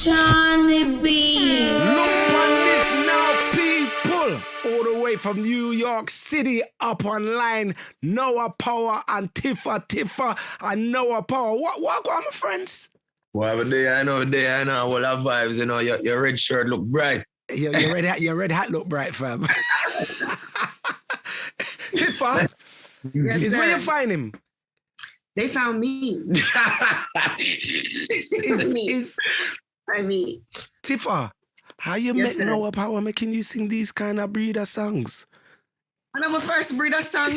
Johnny B. Look on this now, people. All the way from New York City up online. NOAHS POWA and TIFA and NOAHS POWA. What go on, my friends? Well, I know, all our vibes, you know, your red shirt look bright. Your red hat look bright, fam. TIFA, Yes, is sir. where you find him? They found me. I mean, TIFA, how you Yes, make sir. NOAHS POWA making you sing these kind of breeder songs? and I'm a first breeder song.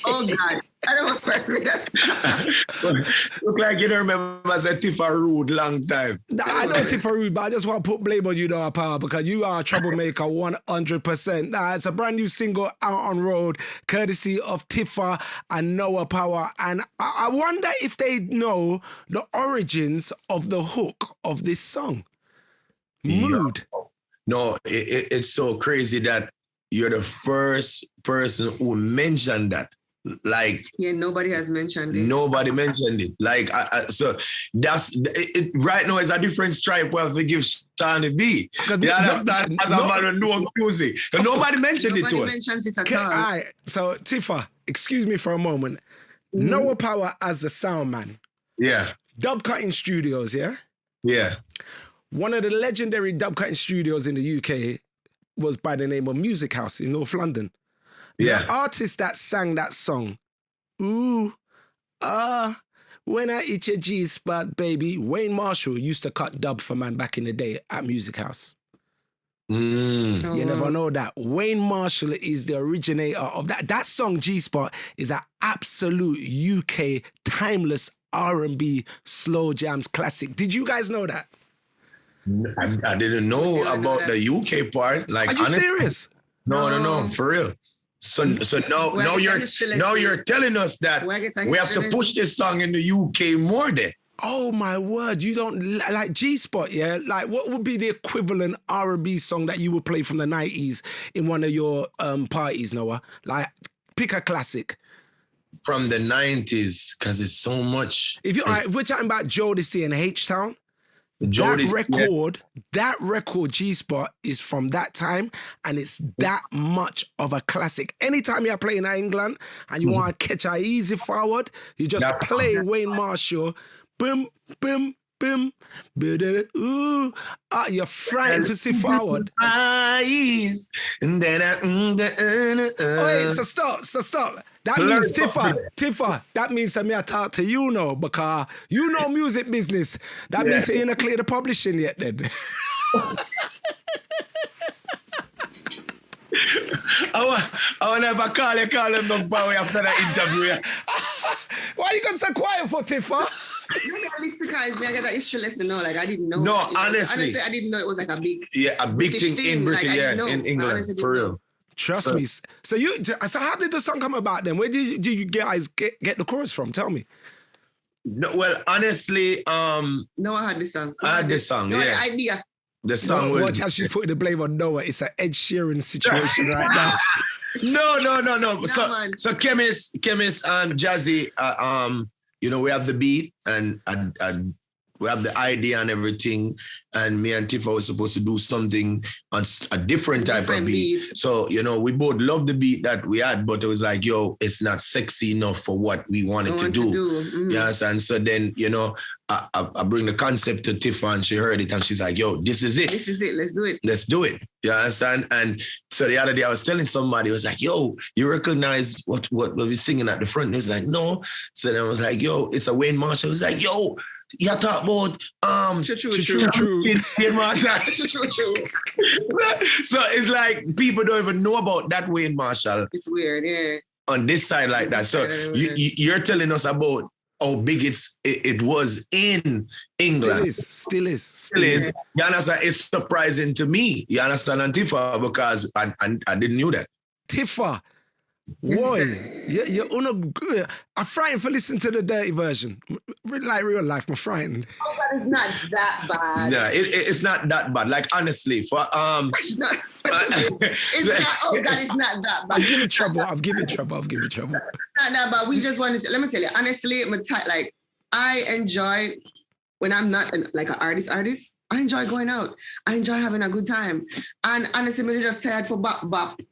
Oh God, I'm a first breeder song. Look like you don't remember as a Tifa rude long time. I know TIFA rude, but I just want to put blame on you, NOAHS POWA, because you are a troublemaker 100%. Nah, it's a brand new single out on road, courtesy of TIFA and NOAHS POWA. And I wonder if they know the origins of the hook of this song. Mood. No, it's so crazy that you're the first person who mentioned that. Like, Yeah, nobody has mentioned it. nobody mentioned it. Like, so that's it. Right now, it's a different stripe where we give Shawnee B. You understand? As a man with no music. And nobody mentioned it Nobody to us. mentions it at All all. right, so TIFA, excuse me for a moment. NOAHS POWA as the sound man. Yeah, Dub Cutting Studios, yeah? yeah. One of the legendary dub cutting studios in the UK was by the name of Music House in North London. Yeah. The artist that sang that song, ooh, when I eat your G-spot, baby, Wayne Marshall used to cut dub for man back in the day at Music House. Mm. Oh, You wow. never know that. Wayne Marshall is the originator of that. That song, G-Spot, is an absolute UK timeless R&B slow jams classic. Did you guys know that? I didn't know Yeah, I know about that. the UK part. Like, Are you honestly, serious? No, for real. So now, Well, now it's a you're history now lesson. you're telling us that Well, it's a we have to history push this song in the UK more then. Oh my word, you don't like G-Spot, yeah? Like what would be the equivalent R&B song that you would play from the 90s in one of your parties, Noah? Like pick a classic. From the 90s, because it's so much. If we're talking about Jodeci and H-Town, Jodeci, that record G-Spot is from that time and it's that much of a classic. Anytime you're playing in England and you want to catch a easy forward, you just Yeah. play Wayne Marshall, boom, boom, boom, ooh, you're frightened to see forward. Eyes, and then Oh, wait, so stop. That means Tifa, that means that me I talk to you now because you know music business. That means that you not clear the publishing yet then. I want to have a call him no power after that interview. Why you got so quiet for Tifa? Maybe at least because I get that history lesson. No, like I didn't know. No, that, you know. honestly, I didn't know it was like a big. Yeah, a big British thing in thing, like, Britain, I yeah, didn't know. in I England, honestly for didn't real. know. Trust me. So how did the song come about then? Where did you guys get the chorus from? Tell me. No, well, honestly, No, I had this song. I had this song, No, yeah. the idea. the song was... Watch how she's putting the blame on Noah. It's an Ed Sheeran situation right now. No. Nah, So man. Chemist and Jazzy, we have the beat and we have the idea and everything. And me and Tifa was supposed to do something on a different type of Different beat. beat. So, we both loved the beat that we had, but it was like, it's not sexy enough for what we wanted to do. Mhm. You understand? So then, I bring the concept to Tifa and she heard it and she's like, this is it. This is it. Let's do it. Let's do it. You understand? And so the other day I was telling somebody, it was like, you recognize what we're singing at the front? And it was like, no. So then I was like, it's a Wayne Marshall. It was like, you talk about True. True. True. So it's like people don't even know about that Wayne Marshall It's weird, yeah. on this side like that. So you're telling us about how big it was in England. Still is. You understand? It's surprising to me. You understand, Antifa, because I didn't know that. Tifa, Yes, boy, I'm frightened for listening to the dirty version. Like real life, I'm frightened. Oh, but it's not that bad. Yeah, it's not that bad. Like honestly, for It's not. It's not. Oh God, it's not that bad. I'm giving trouble. Not that bad. We just wanted to. Let me tell you honestly, I enjoy when I'm not like an artist, I enjoy going out. I enjoy having a good time. And honestly, I'm just tired for bop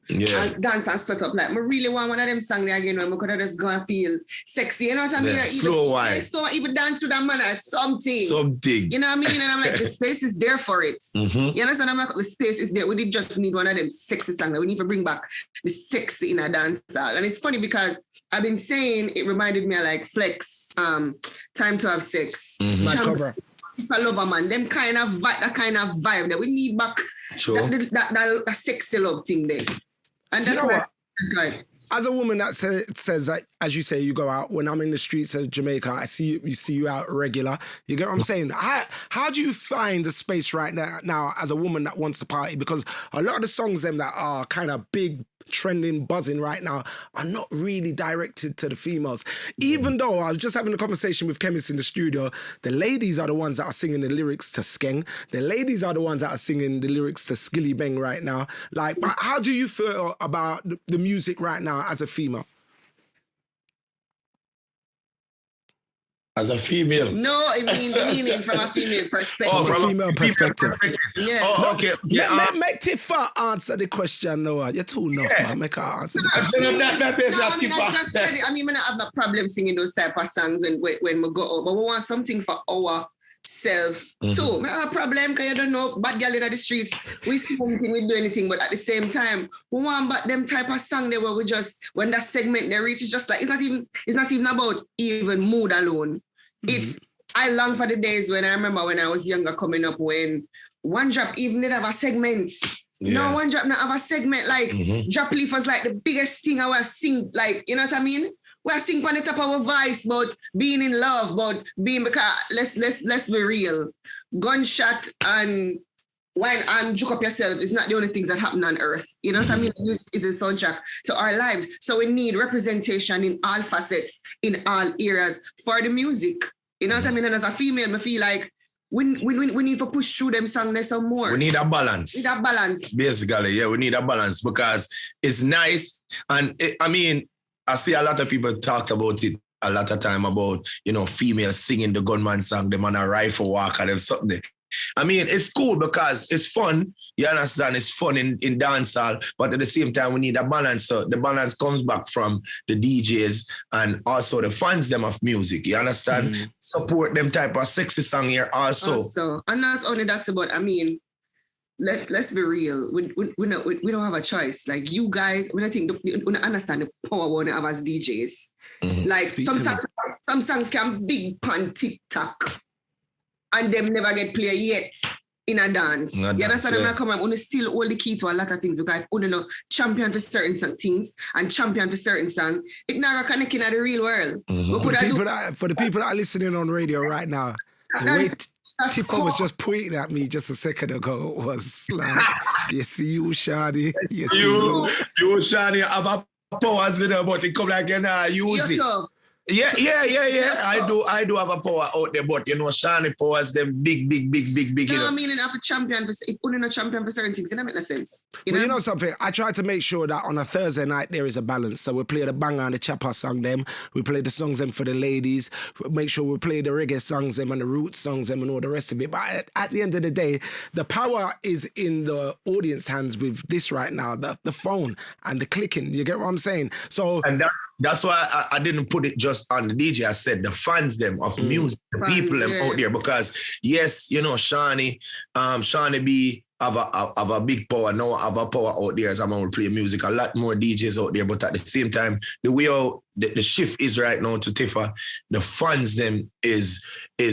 and dance and sweat up. Like, I really want one of them songs again where I could have just go and feel sexy. You know what I mean? Yeah, Like, slow wine. So even dance with that man or something. Something. You know what I mean? And I'm like, the space is there for it. Mm-hmm. You understand? I'm like, the space is there. We did just need one of them sexy songs. We need to bring back the sexy in a dance style. And it's funny because I've been saying it reminded me of like Flex, Time to Have Sex. Mm-hmm. If I love a man, them kind of vibe that we need back. Sure. That sexy love thing there. And that's what right. As a woman that says that, as you say, you go out, when I'm in the streets of Jamaica, I see you out regular. You get what I'm saying? How do you find the space right now as a woman that wants to party? Because a lot of the songs them that are kind of big, trending, buzzing right now are not really directed to the females. Even though I was just having a conversation with Chemist in the studio, the ladies are the ones that are singing the lyrics to Skeng. The ladies are the ones that are singing the lyrics to Skilly Bang right now. Like, but how do you feel about the music right now as a female? As a female? No, I mean from a female perspective. Oh, from a female perspective. Yeah. Oh, okay. Make Tifa answer the question, Noah. You're too enough, man. Make her answer the question. I just said it. I mean, I don't have no problem singing those type of songs when we go out, but we want something for our self too. I have a problem because you don't know bad girl in the streets. We smoking, we do anything, but at the same time, we want but them type of song there where we just when that segment they reach, it's just like it's not even about even mood alone. It's I long for the days when I remember when I was younger coming up when One Drop even did have a segment. Yeah. No, One Drop not have a segment like Drop Leaf was like the biggest thing I was sing, like, you know what I mean? We are sing on the top of our voice about being in love, but being because let's be real. Gunshot and wine and juke up yourself is not the only things that happen on earth. You know what I mean? This is a soundtrack to our lives. So we need representation in all facets, in all areas for the music. You know what I mean? And as a female, I feel like we need to push through them songs there some more. We need a balance. Basically, yeah, we need a balance because it's nice. And I see a lot of people talked about it a lot of time about, females singing the gunman song, them on a rifle walk and them something. I mean, it's cool because it's fun. You understand? It's fun in dancehall, but at the same time, we need a balance. So the balance comes back from the DJs and also the fans them of music. You understand? Support them type of sexy song here also. And not only that's about, let's be real. We don't have a choice. Like you guys, we don't think we don't understand the power we have as DJs. Like some songs can big pan TikTok. And them never get played yet in a dance. You understand? Yeah. Come on, still hold the key to a lot of things because know champion for certain things and champion for certain songs. It never connect in the real world. For the people that are listening on radio right now, the way Tifa was just pointing at me just a second ago was like, you see you, Shadi. You Shadi, have a powers in there, but it come like you use it. Yeah. I do have a power out there, but Shani powers them big. No, I mean, enough a champion for it putting a champion for certain things. It doesn't make no sense. You know something? I try to make sure that on a Thursday night there is a balance. So we play the banger and the chopper song them. We play the songs them for the ladies. Make sure we play the reggae songs them and the roots songs them and all the rest of it. But at the end of the day, the power is in the audience hands with this right now, the phone and the clicking. You get what I'm saying? So. And that's why I didn't put it just on the DJ. I said the fans them of music, the people them out there. Because yes, Shani B have a big power. Now I have a power out there as I'm going to play music. A lot more DJs out there. But at the same time, the way the shift is right now to TIFA, the fans them is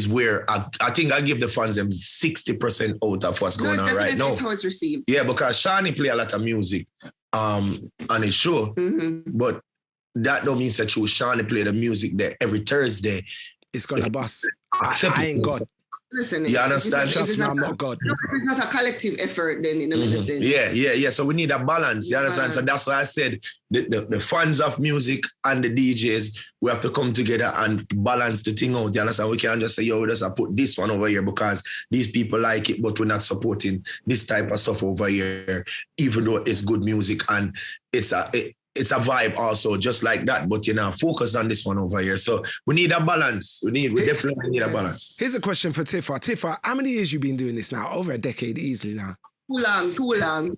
where I think I give the fans them 60% out of what's going on right now. That's how it's received. Yeah, because Shani play a lot of music on his show. But that don't mean that you Shani play the music there every Thursday. It's gonna bust. I ain't God. Listen, you understand? Trust me, I'm not God. It's not a collective effort then in a sense. Yeah. So we need a balance. You understand? So that's why I said the fans of music and the DJs, we have to come together and balance the thing out. You understand? We can't just say, yo, let's put this one over here because these people like it, but we're not supporting this type of stuff over here, even though it's good music and it's a vibe also, just like that. But focus on this one over here. So we need a balance. We definitely need a balance. Here's a question for Tifa. Tifa, how many years you been doing this now? Over a decade easily now. Too long.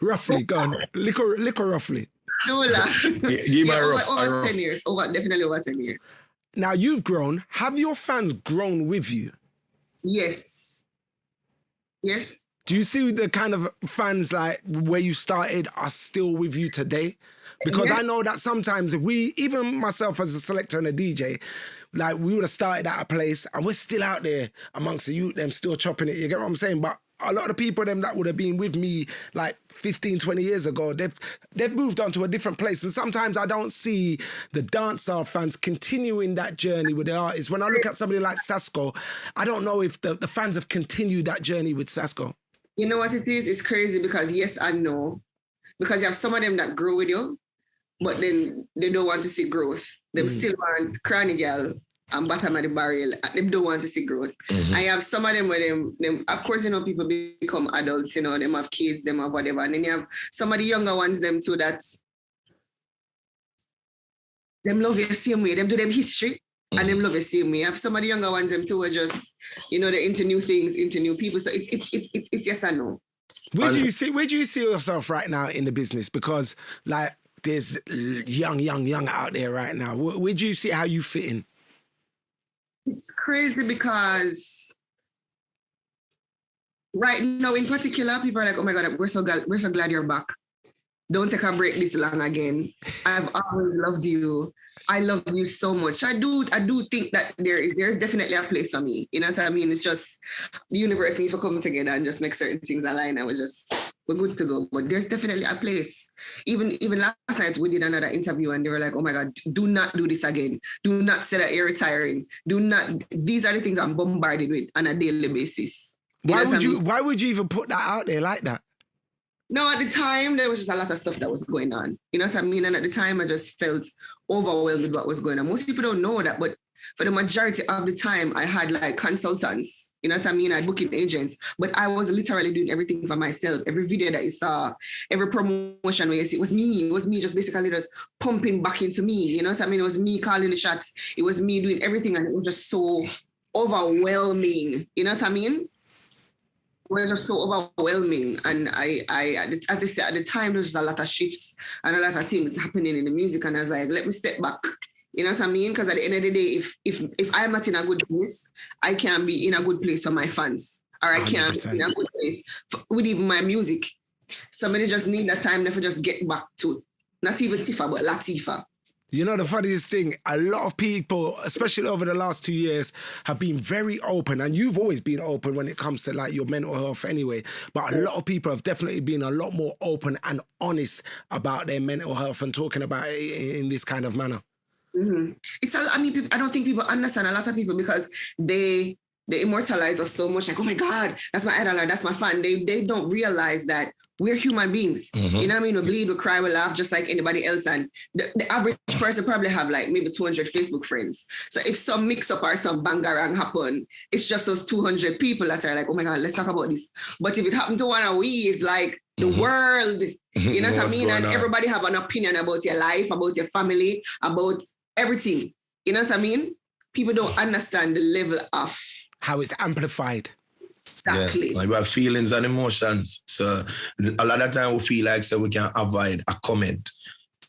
Roughly, go on. Liquor roughly. Too long. Give me a rough. Over 10 years. Definitely over 10 years. Now you've grown. Have your fans grown with you? Yes. Yes. Do you see the kind of fans like where you started are still with you today? Because I know that sometimes if even myself as a selector and a DJ, like we would have started at a place and we're still out there amongst the youth, them still chopping it. You get what I'm saying? But a lot of the people them that would have been with me like 15, 20 years ago, they've moved on to a different place. And sometimes I don't see the dancehall fans continuing that journey with the artists. When I look at somebody like Sasko, I don't know if the fans have continued that journey with Sasko. You know what it is? It's crazy because yes and no. Because you have some of them that grow with you, but then they don't want to see growth. They still want cranny girl and bottom of the barrel. They don't want to see growth. Mm-hmm. I have some of them where them of course, people become adults, them have kids, them have whatever. And then you have some of the younger ones, them too, that them love you the same way. Them do them history. And them love the same way. I have some of the younger ones, them too, are just, they're into new things, into new people. So it's yes and no. Where do you see yourself right now in the business? Because like there's young out there right now. Where do you see how you fit in? It's crazy because right now in particular, people are like, oh my God, we're so glad you're back. Don't take a break this long again. I've always loved you. I love you so much. I do think that there's definitely a place for me. You know what I mean? It's just the universe needs to come together and just make certain things align. We're good to go. But there's definitely a place. Even last night we did another interview and they were like, oh my God, do not do this again. Do not say that you're retiring. These are the things I'm bombarded with on a daily basis. Why would you even put that out there like that? No, at the time, there was just a lot of stuff that was going on. You know what I mean? And at the time, I just felt overwhelmed with what was going on. Most people don't know that, but for the majority of the time, I had like consultants. You know what I mean? I had booking agents, but I was literally doing everything for myself. Every video that you saw, every promotion where you see, it was me. It was me just basically just pumping back into me. You know what I mean? It was me calling the shots. It was me doing everything. And it was just so overwhelming. You know what I mean? It was just so overwhelming. And I as I said, at the time, there was a lot of shifts and a lot of things happening in the music. And I was like, let me step back. You know what I mean? Because at the end of the day, if I'm not in a good place, I can't be in a good place for my fans. Or I can't 100%. Be in a good place with even my music. Somebody just need that time to just get back to, not even TIFA, but Latifa. You know, the funniest thing, a lot of people, especially over the last 2 years, have been very open. And you've always been open when it comes to like your mental health anyway. But a lot of people have definitely been a lot more open and honest about their mental health and talking about it in this kind of manner. Mm-hmm. I don't think people understand a lot of people because they immortalize us so much. Like, oh my God, that's my idol, that's my fan. They don't realize that we're human beings. Mm-hmm. You know what I mean? We bleed, we cry, we laugh just like anybody else. And the average person probably have like maybe 200 Facebook friends. So if some mix up or some bangarang happen, it's just those 200 people that are like, oh my God, let's talk about this. But if it happened to one of we, it's like the world. You know what I mean? And everybody have an opinion about your life, about your family, about everything. You know what I mean? People don't understand the level of how it's amplified. Exactly. Yeah, like we have feelings and emotions. So a lot of time we feel like we can avoid a comment.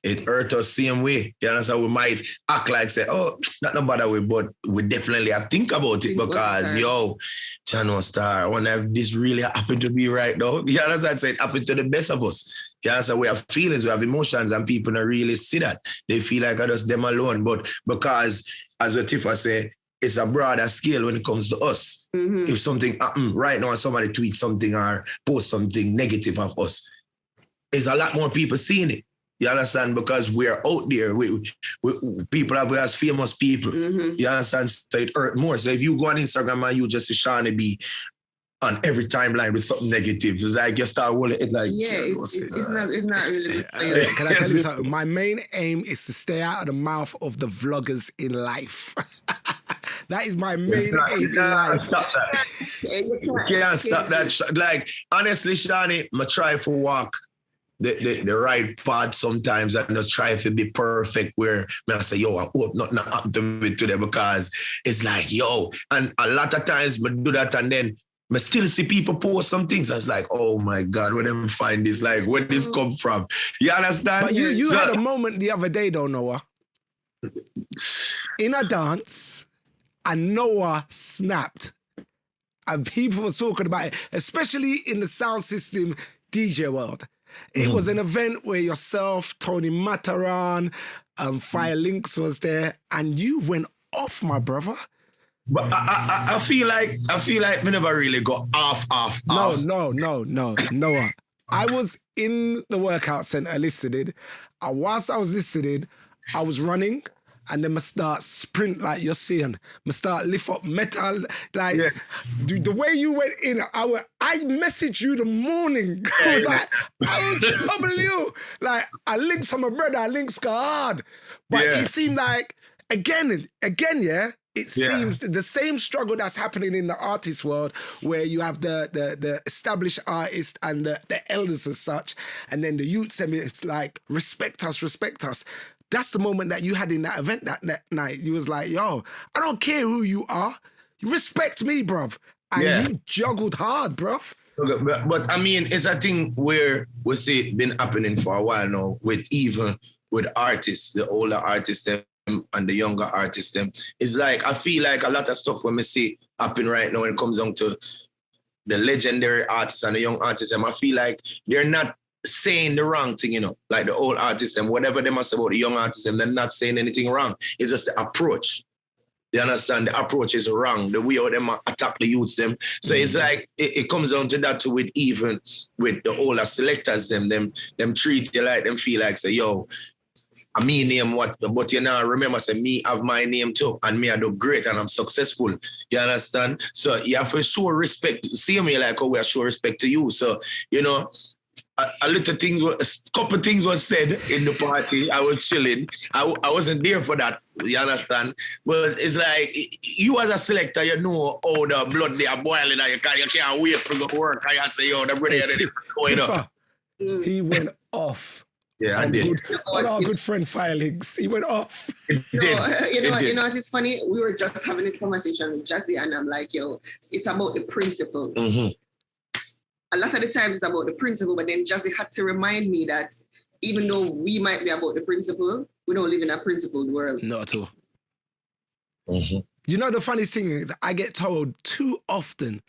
It hurt us same way. You understand? We might act like say, oh, not no bother with, but we definitely have think about it because Channel Star, I wonder if this really happened to be right now. You understand? So it happened to the best of us. You understand? We have feelings, we have emotions, and people don't really see that. They feel like I just them alone. But because, as what Tifa say, it's a broader scale when it comes to us. Mm-hmm. If something happens right now and somebody tweets something or post something negative of us, there's a lot more people seeing it. You understand? Because we're out there. We people are as famous people. Mm-hmm. You understand? So it hurt more. So if you go on Instagram and you just see Shani B on every timeline with something negative, it's like you start rolling it like... Yeah, it's not really... Can I tell you something? My main aim is to stay out of the mouth of the vloggers in life. That is my main aim in life. Stop that. You can't stop that. Like, honestly, Shani, I try for walk the right part sometimes and just try to be perfect where I say, yo, I hope nothing happened to me today because it's like, yo, and a lot of times I do that and then I still see people post some things. I was like, oh my God, where them find this? Like, where this come from? You understand? But you had a moment the other day though, Noah. In a dance, and Noah snapped. And people was talking about it, especially in the sound system DJ world. It was an event where yourself, Tony Mataran, Fire Links was there, and you went off, my brother. But I feel like we never really got off. No, Noah. I was in the workout center listening, and whilst I was listening, I was running, and then I start sprint like you're seeing. I start lift up metal, like dude, the way you went in, I messaged you the morning. I was like, I will trouble you. Like I linked some of my brother, I linked hard. But it seemed like again, yeah. It seems the same struggle that's happening in the artist world where you have the established artists and the elders as such, and then the youths, and it's like, respect us. That's the moment that you had in that event that night. You was like, yo, I don't care who you are. Respect me, bruv. And you juggled hard, bruv. But I mean, it's a thing where we see it been happening for a while now with artists, the older artists, and the younger artists them. It's like I feel like a lot of stuff when we see happen right now when it comes down to the legendary artists and the young artists them, I feel like they're not saying the wrong thing, you know, like the old artists them, whatever they must say about the young artists them, they're not saying anything wrong. It's just the approach. You understand? The approach is wrong. The way how them attack the youths them. So it's like it comes down to that too with even with the older selectors them treat you like them feel like say, yo, I mean name what, but you know, remember, say me have my name too, and me I do great and I'm successful. You understand? So you have to show respect. See me like how we are show respect to you. So, you know, a couple things was said in the party. I was chilling. I wasn't there for that. You understand? But it's like you as a selector, you know how the blood they are boiling and you can't wait for the work. I say, yo, the brother going up. He went off. Yeah, I did. On our good friend Filings, he went off. You know, it's funny. We were just having this conversation with Jazzy, and I'm like, yo, it's about the principle. Mm-hmm. A lot of the times it's about the principle, but then Jazzy had to remind me that even though we might be about the principle, we don't live in a principled world. Not at all. Mm-hmm. You know, the funniest thing is I get told too often,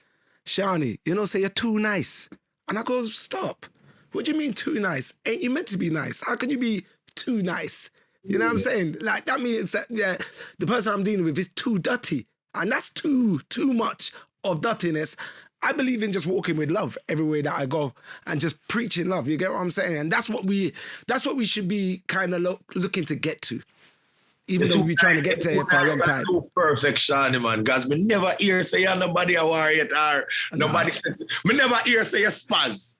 Shani, you know, say you're too nice. And I go, stop. What do you mean too nice? Ain't you meant to be nice? How can you be too nice? You know what I'm saying? Like, that means that, the person I'm dealing with is too dirty. And that's too much of dirtiness. I believe in just walking with love everywhere that I go and just preaching love. You get what I'm saying? And that's what we should be kind of looking to get to. Even though we're trying to get to it for a long time. Too perfect, Shani, man. Because me never hear say you're nobody a warrior or nobody. Me never hear say you spaz.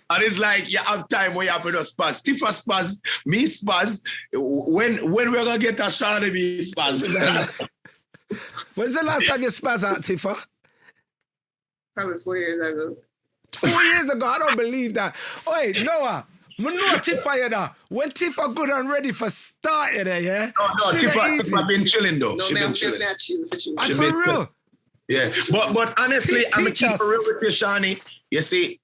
And it's like you have time where you have to spaz. TIFA spaz, me spaz. When we're going to get a Shani, me spaz. When's the last time you spaz out, TIFA? Probably 4 years ago. 4 years ago? I don't believe that. Wait, Noah. I know TIFA there. When TIFA good and ready for starting there, yeah? No, TIFA been chilling though. No, she been chilling. For real? Yeah, but honestly, I'm going to keep it real with you, Shani. You see,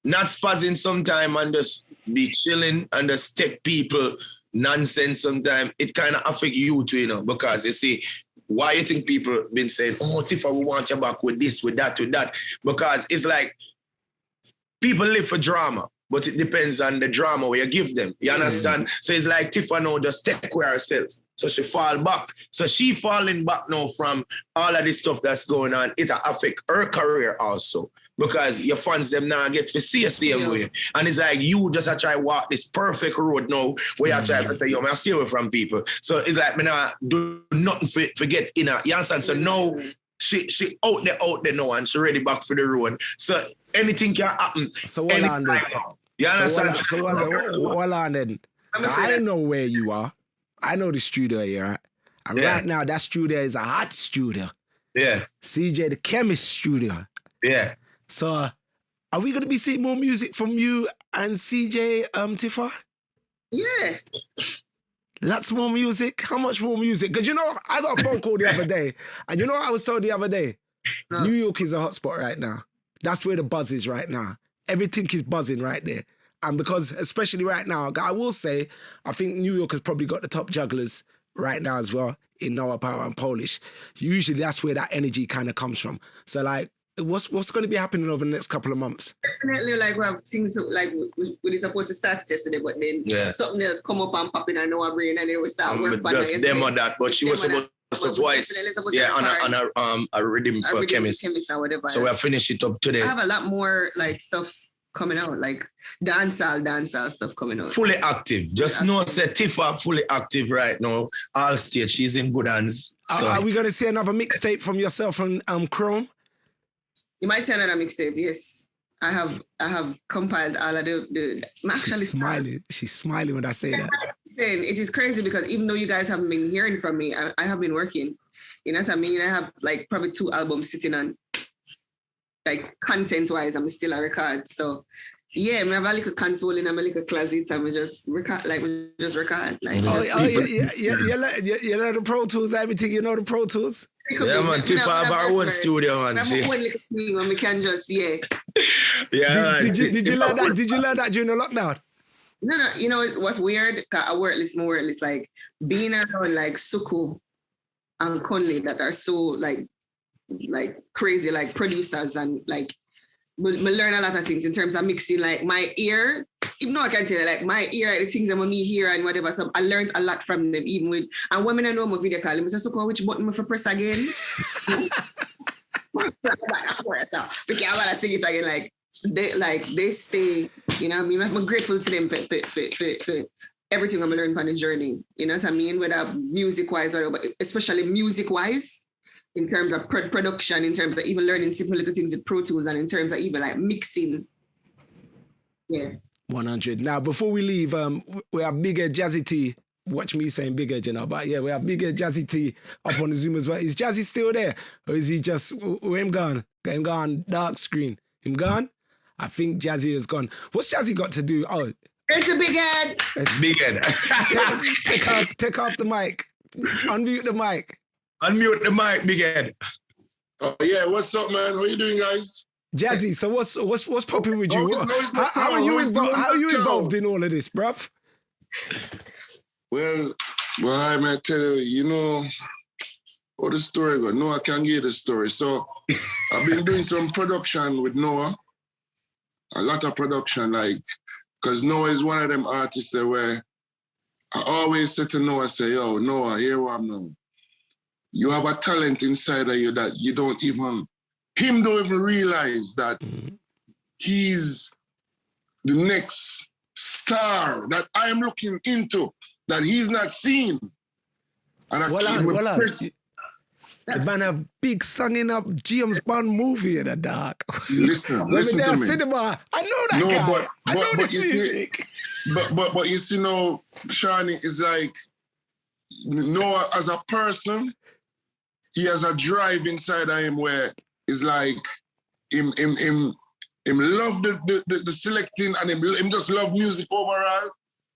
not spazzing sometime and just be chilling and just take people nonsense sometime, it kind of affect you too, you know, because you see, why you think people been saying, oh, TIFA, we want you back with this, with that, with that? Because it's like, people live for drama. But it depends on the drama where you give them. You understand? So it's like TIFA now just take care of herself. So she fall back. So she falling back now from all of this stuff that's going on. It affect her career also. Because your fans them now get to see the same way. And it's like you just try to walk this perfect road now where you try to say, yo, man, stay away from people. So it's like, me now do nothing for get in her. You understand? So now she out there now and she ready back for the road. So anything can happen. So what on then? You understand? So what on then? I know where you are. I know the studio you're at. And right now, that studio is a hot studio. Yeah. CJ, the chemist studio. Yeah. So are we going to be seeing more music from you and CJ TIFA? Yeah. Lots more music. How much more music? Because you know, I got a phone call the other day, and you know what I was told the other day? No. New York is a hotspot right now. That's where the buzz is right now. Everything is buzzing right there. And because, especially right now, I will say, I think New York has probably got the top jugglers right now as well in NOAH, POWA and Polish. Usually that's where that energy kind of comes from. So like, what's going to be happening over the next couple of months? Definitely, like we have things like we're supposed to start yesterday, but then something else come up and pop in and our brain, and then we start working. Just demo that, but she was supposed to voice, on a rhythm for chemist or whatever. So we'll finish it up today. I have a lot more like stuff coming out, like dancehall stuff coming out. Fully active. Just know, say TIFA fully active right now. All stage, she's in good hands. So. Are we going to see another mixtape from yourself and Chrome? You might see another mixtape, yes. I have compiled all of the I'm actually smiling. She's smiling when I say that. It is crazy because even though you guys haven't been hearing from me, I have been working. You know what I mean? I have like probably 2 albums sitting on, like content-wise, I'm still a record. So yeah, I have a little console in my little closet and we just record. Like, you let the Pro Tools, everything, you know the Pro Tools? Yeah, man, TIFA have our own studio, man. We have our own little thing when we can just, Yeah. Did you learn that? Did you learn that during the lockdown? No, you know what's weird? I worthless, like being around like Suku and Conley that are so like crazy, like producers, and like we learn a lot of things in terms of mixing. Like my ear, even though I can tell you, like my ear, the things that me hear and whatever. So I learned a lot from them, even with, and when I know my video call, I say, Suku, which button for press again? We can't sing it again. They stay, you know what I mean? I'm grateful to them for everything I'm learning on the journey. You know what I mean? Whether music-wise or especially music-wise, in terms of production, in terms of even learning simple little things with Pro Tools, and in terms of even like mixing. Yeah. 100. Now, before we leave, we have Big Ed Jazzy T. Watch me saying Big Ed, you know, but yeah, we have Big Ed Jazzy T up on the Zoom as well. Is Jazzy still there? Or is he just, where him gone? Got him gone, dark screen. Him gone? I think Jazzy is gone. What's Jazzy got to do? Oh. It's a Big Ed. Big Ed. Take off the mic. Unmute the mic. Unmute the mic, Big Ed. Oh yeah, what's up, man? How you doing, guys? Jazzy, so what's popping with you? How are you involved in all of this, bruv? Well, I might tell you, you know, how the story goes. Noah can give the story. So I've been doing some production with Noah. A lot of production, like, because Noah is one of them artists that where I always say to Noah, say, yo, Noah, here I am now. You have a talent inside of you that you don't even realize that he's the next star that I am looking into, that he's not seen. And the man have big singing up James Bond movie in the dark. Listen to me. Cinema. I know that guy. I know this music. But you see, no, Shani is like Noah as a person. He has a drive inside of him where it's like him love the selecting, and him just love music overall.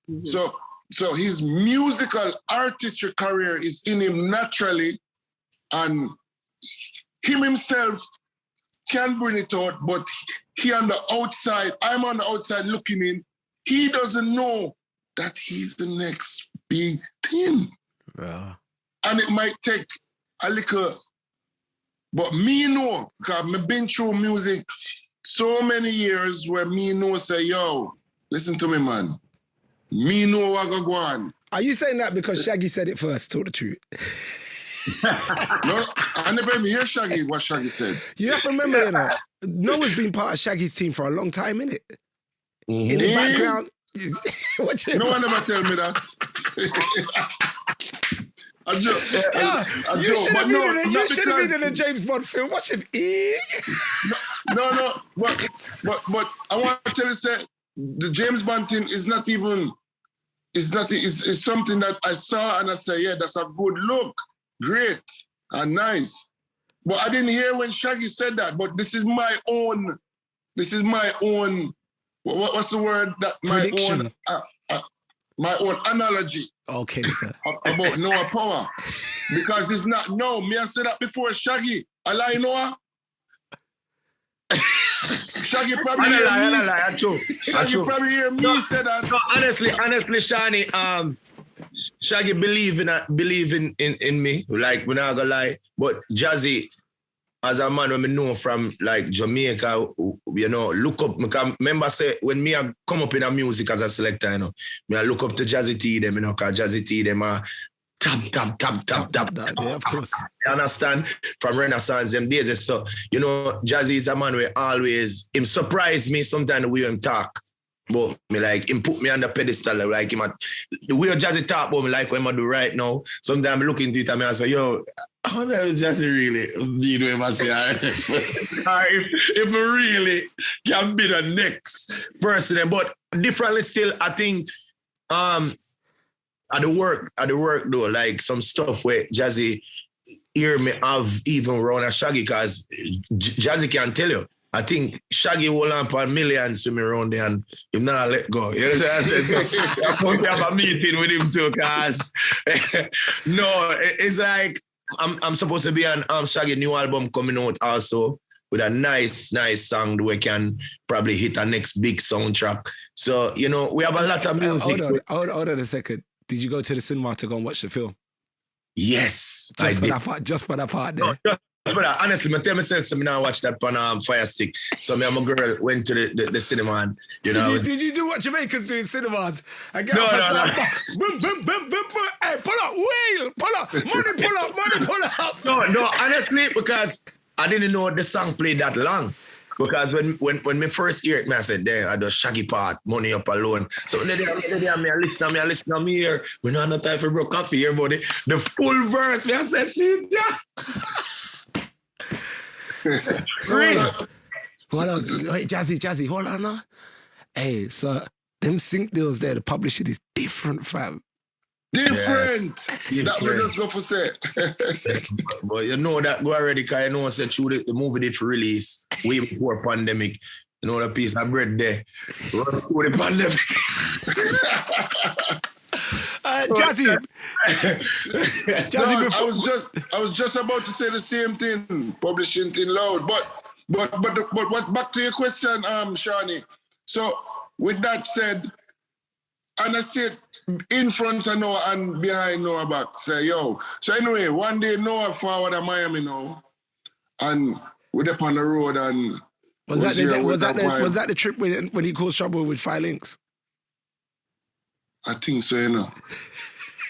Mm-hmm. So his musical artistry career is in him naturally, and him himself can bring it out, but he on the outside, I'm on the outside looking in, he doesn't know that he's the next big thing. Yeah. And it might take a little, but me know, because I've been through music so many years where me know say, yo, listen to me, man. Me know what I go on. Are you saying that because Shaggy said it first? Tell the truth. No, I never even hear Shaggy, what Shaggy said. You have to remember, you know, Noah's been part of Shaggy's team for a long time, innit? In the background. No one ever tell me that. I joke. You should have been in a James Bond film. Watch him. No. But I want to tell you, say, the James Bond thing is not even, it's something that I saw and I said, yeah, that's a good look. Great and nice. But I didn't hear when Shaggy said that, but this is my own what's the word that Prediction. my own analogy Okay, sir. about Noah Power. Because it's not, no, me I said that before, Shaggy. I lie, Noah. Shaggy probably hear me. Shaggy probably hear me say that. No, honestly, Shani, Shaggy believe in me. Like, we're not gonna lie. But Jazzy, as a man when I know from like Jamaica, you know, look up. Remember say when me I come up in a music as a selector, you know, me I look up to Jazzy T them, you know, cause Jazzy T them are tap. Yeah, of course. You understand? From Renaissance them days. So, you know, Jazzy is a man where always him surprise me sometimes the way him talk. But me like him put me on the pedestal like him the way Jazzy talk about me like what I do right now. Sometimes I look into it and I say, yo, how does Jazzy really be the way I say if I really can be the next person. But differently still, I think at the work though, like some stuff where Jazzy hear me have even around a Shaggy, because Jazzy can tell you. I think Shaggy will hold on millions to me around there and him not let go. You know what I'm saying? So I come to have a meeting with him too, because no, it's like I'm supposed to be on Shaggy new album coming out also with a nice song that we can probably hit a next big soundtrack. So, you know, we have a lot of music. Hold on a second. Did you go to the cinema to go and watch the film? Yes. Just for that part there. No, but honestly, I tell myself, so I now watch that on Fire Stick. So me and my girl went to the cinema and, you know. Did you do what Jamaicans do in cinemas? No. Boom, boom, boom, boom, boom. Hey, pull up, wheel, pull up, money pull up. No, honestly, because I didn't know the song played that long. Because when me first hear it, I said, there, I do Shaggy part, money up alone. So when I listen to me here. We don't have no time for broke coffee here, buddy. The full verse, I said, see that? Hold on, wait, Jazzy, hold on now. Hey, so them sync deals there, the publishing is different, fam. Different. Yeah. That we just go for say. But you know that go already, because you know said through the movie did for release way before pandemic. You know the piece of bread there. Run through the pandemic. Jazzy. I was just about to say the same thing, publishing thing loud. But what back to your question, Shani. So with that said, and I said in front of Noah and behind Noah back, say yo. So anyway, one day Noah forward to Miami now, and we're up on the road and was that the trip when he caused trouble with 5 Links? I think so, you know.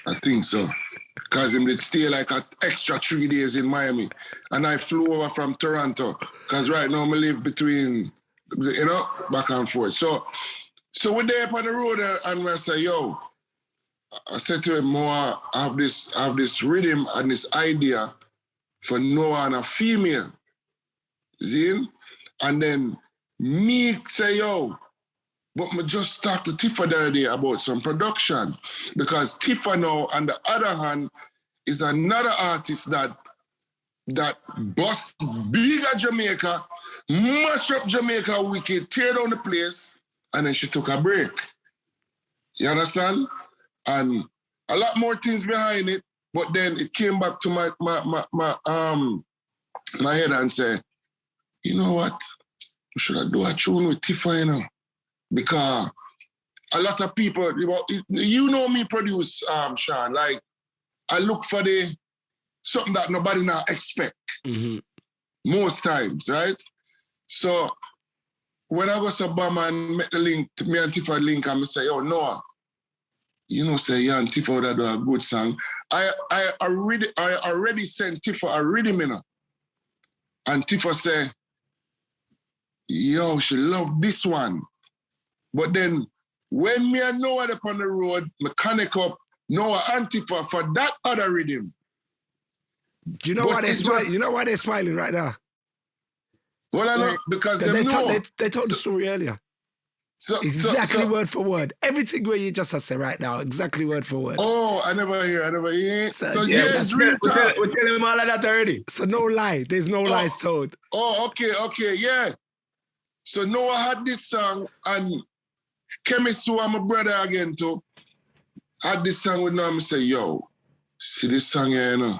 I think so. Because him did stay like an extra 3 days in Miami. And I flew over from Toronto. Because right now I live between, you know, back and forth. So we're there up on the road and I say, yo, I said to him, I have this rhythm and this idea for Noah and a female. See? And then me say, yo, but me just talked to TIFA the other day about some production. Because TIFA now, on the other hand, is another artist that bust big at Jamaica, mash up Jamaica wicked, tear down the place, and then she took a break. You understand? And a lot more things behind it, but then it came back to my head and said, you know what? Should I do a tune with TIFA, you know? Because a lot of people, you know me produce, Sean, like I look for something that nobody now expect. Mm-hmm. Most times, right? So when I go to Obama and make the link, me and TIFA link, I'm say, yo, Noah, you know, say, yeah, and TIFA would do a good song. I already sent TIFA a rhythm, you know. And TIFA say, yo, she love this one. But then when me and Noah up on the road, mechanic up Noah and TIFA for that other rhythm. You know why they're smiling? You know why they're smiling right now? Well, I know, because they know. told the story earlier. Exactly word for word. Everything where you just said right now, exactly word for word. Oh, I never hear. So yeah, it's real talk. We're telling them all of that already. So no lie. There's no lies told. Oh, okay, yeah. So Noah had this song, and Chemist, who I'm a brother again too, had this song with Noah. I say, yo, see this song here, you know?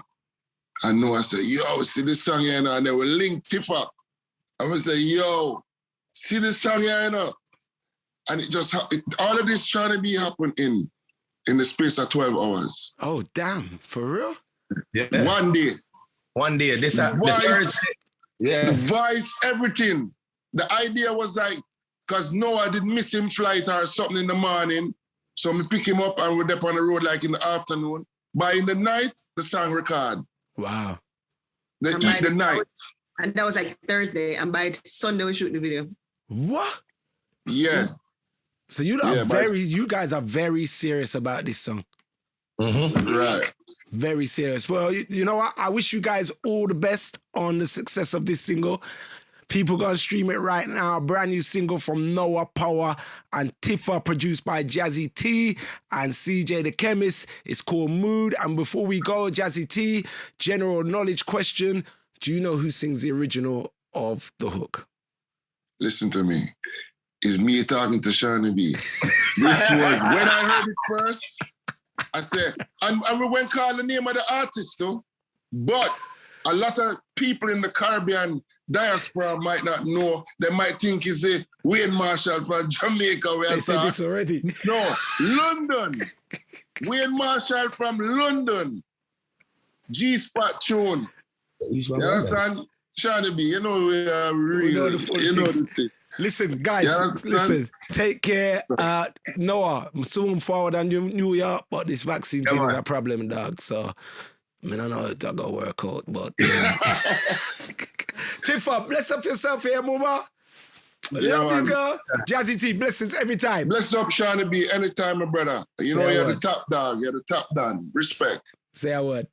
And Noah said, yo, see this song here, you know? And they will link TIFA. I would say, yo, see this song here, you know? And it just, all of this trying to be happening in the space of 12 hours. Oh, damn. For real? Yeah. One day. This voice, the voice, everything. The idea was like, because Noah did miss him flight or something in the morning. So we pick him up and we're up on the road like in the afternoon. By in the night, the song record. Wow. The night. And that was like Thursday. And by Sunday, we shoot the video. What? Yeah. So you guys are very serious about this song. Mm-hmm. Right. Very serious. Well, you know what? I wish you guys all the best on the success of this single. People gonna stream it right now. A brand new single from Noah, POWA, and TIFA, produced by Jazzy T and CJ the Chemist. It's called Mood. And before we go, Jazzy T, general knowledge question. Do you know who sings the original of the hook? Listen to me. It's me talking to Shawnee B. This was, when I heard it first, I said, and we went call the name of the artist though, but a lot of people in the Caribbean diaspora might not know. They might think it's a Wayne Marshall from Jamaica. They said this already. No, London. Wayne Marshall from London. G-Spot tune. You understand? Shawnee B, you know we are real. We know the full thing. The thing. Listen, guys, take care. Noah, I'm soon forward on New York, but this vaccine thing is a problem, dog. So, I don't know if it's going to work out, but... Tifa, bless up yourself here, Muma. Love you, girl. Jazzy T, blessings every time. Bless up, Shawnee B, anytime, my brother. You know, you're the top dog. You're the top dog. Respect. Say a word.